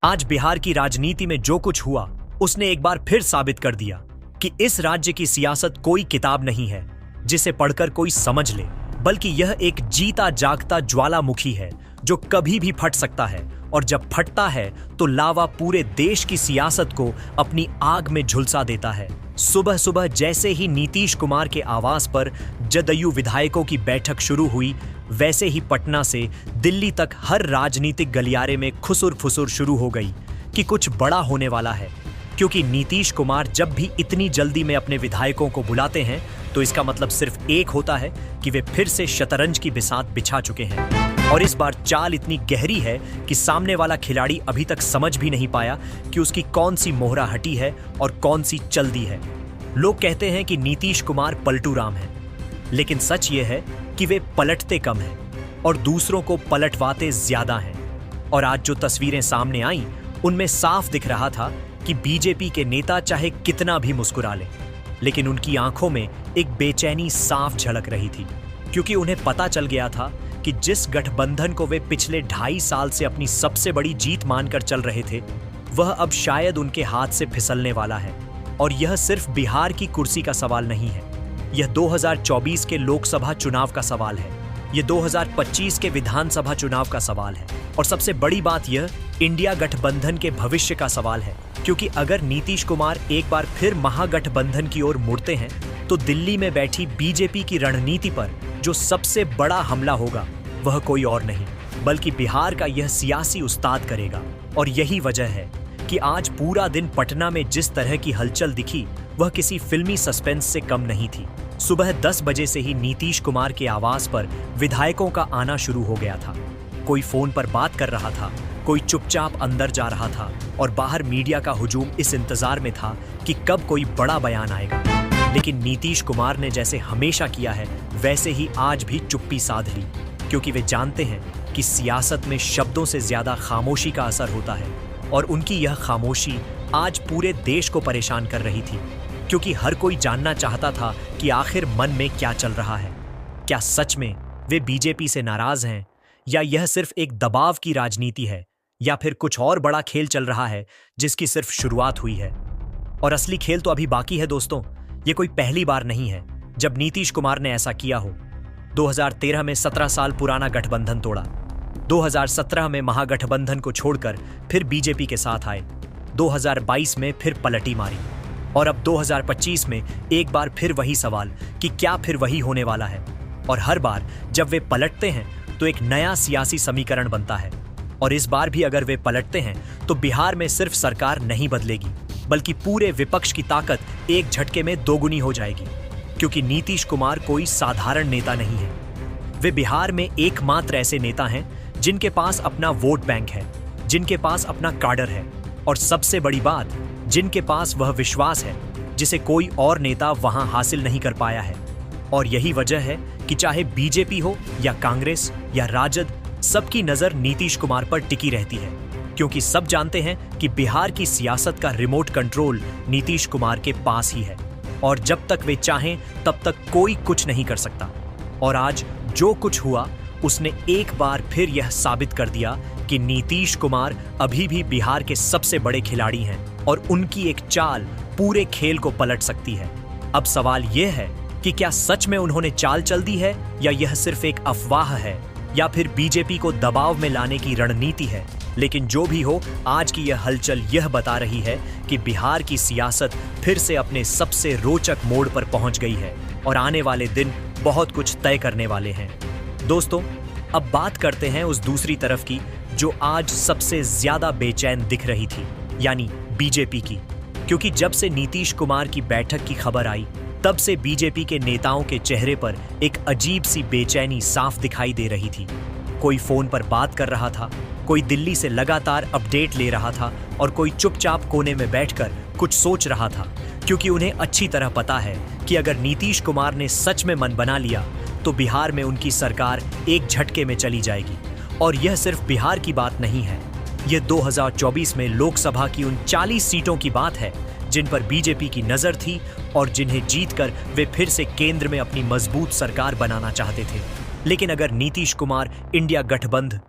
आज बिहार की राजनीति में जो कुछ हुआ उसने एक बार फिर साबित कर दिया कि इस राज्य की सियासत कोई किताब नहीं है जिसे पढ़कर कोई समझ ले, बल्कि यह एक जीता जागता ज्वालामुखी है जो कभी भी फट सकता है, और जब फटता है तो लावा पूरे देश की सियासत को अपनी आग में झुलसा देता है। सुबह सुबह जैसे ही नीतीश कुमार के आवास पर जदयू विधायकों की बैठक शुरू हुई, वैसे ही पटना से दिल्ली तक हर राजनीतिक गलियारे में खुसुर फुसुर शुरू हो गई कि कुछ बड़ा होने वाला है। क्योंकि नीतीश कुमार जब भी इतनी जल्दी में अपने विधायकों को बुलाते हैं तो इसका मतलब सिर्फ एक होता है कि वे फिर से शतरंज की बिसात बिछा चुके हैं। और इस बार चाल इतनी गहरी है कि सामने वाला खिलाड़ी अभी तक समझ भी नहीं पाया कि उसकी कौन सी मोहरा हटी है और कौन सी चल दी है। लोग कहते हैं कि नीतीश कुमार पलटू राम है, लेकिन सच ये है कि वे पलटते कम हैं और दूसरों को पलटवाते ज्यादा हैं। और आज जो तस्वीरें सामने आईं, उनमें साफ दिख रहा था कि बीजेपी के नेता चाहे कितना भी मुस्कुरा लें, लेकिन उनकी आंखों में एक बेचैनी साफ झलक रही थी, क्योंकि उन्हें पता चल गया था कि जिस गठबंधन को वे पिछले 2.5 साल से अपनी सबसे बड़ी जीत मानकर चल रहे थे, वह अब शायद उनके हाथ से फिसलने वाला है। और यह सिर्फ बिहार की कुर्सी का सवाल नहीं है, यह 2024 के लोकसभा चुनाव का सवाल है, यह 2025 के विधानसभा चुनाव का सवाल है, और सबसे बड़ी बात यह इंडिया गठबंधन के भविष्य का सवाल है। क्योंकि अगर नीतीश कुमार एक बार फिर महागठबंधन की ओर मुड़ते हैं तो दिल्ली में बैठी बीजेपी की रणनीति पर जो सबसे बड़ा हमला होगा वह कोई और नहीं बल्कि बिहार का यह सियासी उस्ताद करेगा। और यही वजह है कि आज पूरा दिन पटना में जिस तरह की हलचल दिखी वह किसी फिल्मी सस्पेंस से कम नहीं थी। सुबह 10 बजे से ही नीतीश कुमार के आवास पर विधायकों का आना शुरू हो गया था। कोई फोन पर बात कर रहा था, कोई चुपचाप अंदर जा रहा था, और बाहर मीडिया का हुजूम इस इंतजार में था कि कब कोई बड़ा बयान आएगा। लेकिन नीतीश कुमार ने जैसे हमेशा किया है वैसे ही आज भी चुप्पी साध ली, क्योंकि वे जानते हैं कि सियासत में शब्दों से ज्यादा खामोशी का असर होता है। और उनकी यह खामोशी आज पूरे देश को परेशान कर रही थी, क्योंकि हर कोई जानना चाहता था कि आखिर मन में क्या चल रहा है। क्या सच में वे बीजेपी से नाराज हैं, या यह सिर्फ एक दबाव की राजनीति है, या फिर कुछ और बड़ा खेल चल रहा है जिसकी सिर्फ शुरुआत हुई है। और असली खेल तो अभी बाकी है दोस्तों। ये कोई पहली बार नहीं है जब नीतीश कुमार ने ऐसा किया हो। 2013 में 17 साल पुराना गठबंधन तोड़ा, 2017 में महागठबंधन को छोड़कर फिर बीजेपी के साथ आए, 2022 में फिर पलटी मारी, और अब 2025 में एक बार फिर वही सवाल कि क्या फिर वही होने वाला है। और हर बार जब वे पलटते हैं तो एक नया सियासी समीकरण बनता है। और इस बार भी अगर वे पलटते हैं तो बिहार में सिर्फ सरकार नहीं बदलेगी, बल्कि पूरे विपक्ष की ताकत एक झटके में दोगुनी हो जाएगी। क्योंकि नीतीश कुमार कोई साधारण नेता नहीं है, वे बिहार में एकमात्र ऐसे नेता हैं जिनके पास अपना वोट बैंक है, जिनके पास अपना काडर है, और सबसे बड़ी बात, जिनके पास वह विश्वास है जिसे कोई और नेता वहां हासिल नहीं कर पाया है। और यही वजह है कि चाहे बीजेपी हो या कांग्रेस या राजद, सबकी नजर नीतीश कुमार पर टिकी रहती है, क्योंकि सब जानते हैं कि बिहार की सियासत का रिमोट कंट्रोल नीतीश कुमार के पास ही है, और जब तक वे चाहें तब तक कोई कुछ नहीं कर सकता। और आज जो कुछ हुआ उसने एक बार फिर यह साबित कर दिया कि नीतीश कुमार अभी भी बिहार के सबसे बड़े खिलाड़ी हैं, और उनकी एक चाल पूरे खेल को पलट सकती है। अब सवाल यह है कि क्या सच में उन्होंने चाल चल दी है, या यह सिर्फ एक अफवाह है, या फिर बीजेपी को दबाव में लाने की रणनीति है। लेकिन जो भी हो, आज की यह हलचल यह बता रही है कि बिहार की सियासत फिर से अपने सबसे रोचक मोड़ पर पहुंच गई है, और आने वाले दिन बहुत कुछ तय करने वाले हैं। दोस्तों, अब बात करते हैं उस दूसरी तरफ की जो आज सबसे ज्यादा बेचैन दिख रही थी, यानी बीजेपी की। क्योंकि जब से नीतीश कुमार की बैठक की खबर आई, तब से बीजेपी के नेताओं के चेहरे पर एक अजीब सी बेचैनी साफ दिखाई दे रही थी। कोई फोन पर बात कर रहा था, कोई दिल्ली से लगातार अपडेट ले रहा था, और कोई चुपचाप कोने में बैठकर कुछ सोच रहा था, क्योंकि उन्हें अच्छी तरह पता है कि अगर नीतीश कुमार ने सच में मन बना लिया तो बिहार में उनकी सरकार एक झटके में चली जाएगी। और यह सिर्फ बिहार की बात नहीं है, यह 2024 में लोकसभा की उन 40 सीटों की बात है जिन पर बीजेपी की नजर थी, और जिन्हें जीतकर वे फिर से केंद्र में अपनी मजबूत सरकार बनाना चाहते थे। लेकिन अगर नीतीश कुमार इंडिया गठबंधन